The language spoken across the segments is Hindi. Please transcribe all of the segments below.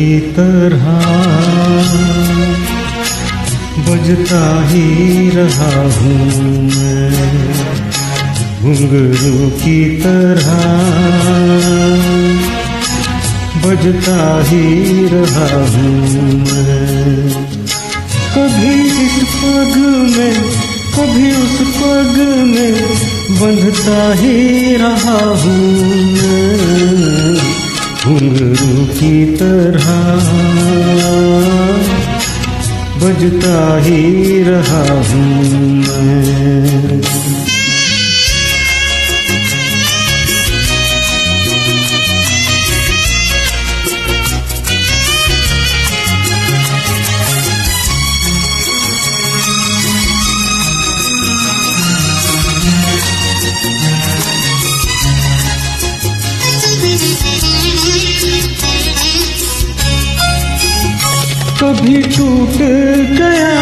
की तरह बजता ही रहा हूँ मैं, घुंघरू की तरह बजता ही रहा हूँ मैं। कभी इस पग में कभी उस पग में बंधता ही रहा हूँ मैं, घुंघरू की तरह बजता ही रहा हूँ मैं। कभी टूट गया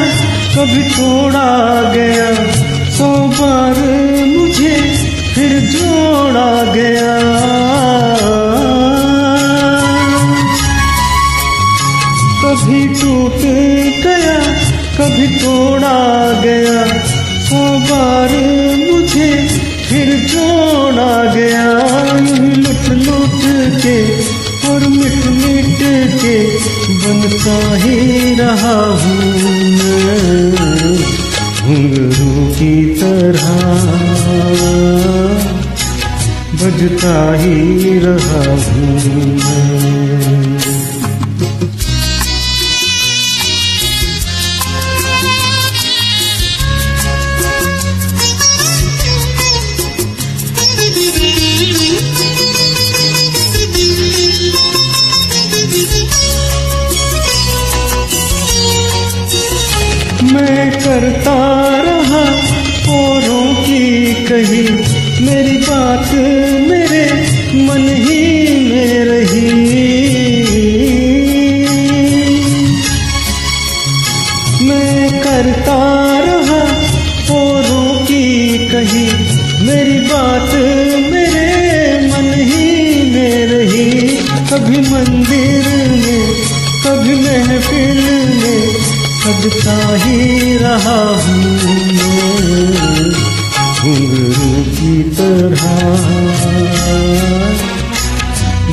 कभी तोड़ा गया, 100 बार मुझे फिर जोड़ा गया। कभी टूट गया कभी तोड़ा गया, 100 बार मुझे फिर जोड़ा गया। यूं लुट लुट के और मिट मिट के बनता ही रहा हूँ मैं, घुंघरू की तरह बजता ही रहा हूँ मैं। मैं करता रहा औरों की कही, मेरी बात मेरे मन ही में रही। मैं करता रहा औरों की कही, मेरी बात मेरे मन ही में रही। कभी मंदिर में कभी महफिल में सजता ही रहा हूँ मैं, घुंघरू की तरह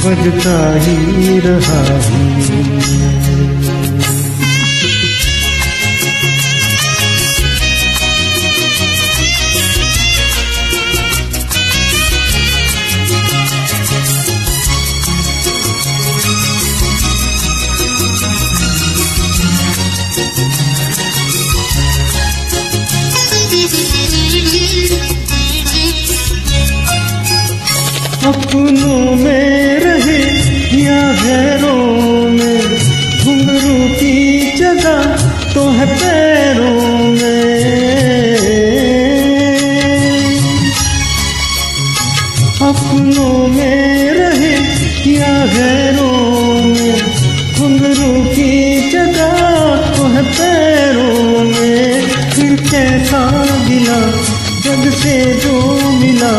बजता ही रहा हूँ मैं। अपनों में रहे या गैरों में, घुंघरू की जगह तो है पैरों में। अपनों में रहे या गैरों में, घुंघरू की जगह तो है पैरों में। फिर कैसा गिला जग से जो मिला,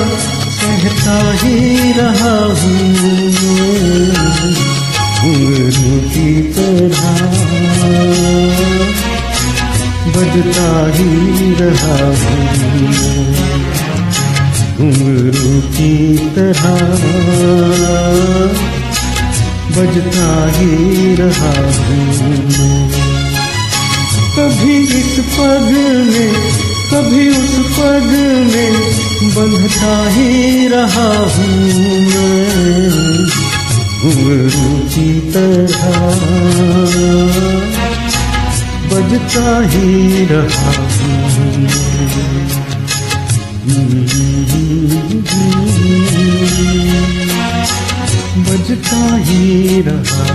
कहता ही रहा हूँ मैं, घुंघरू की तरह बजता ही रहा हूँ मैं, घुंघरू की तरह बजता ही रहा हूँ मैं। कभी इस पग में कभी उस पग में बंधता ही रहा हूँ मैं, घुंघरू की तरह बजता ही रहा हूँ मैं, बजता ही रहा।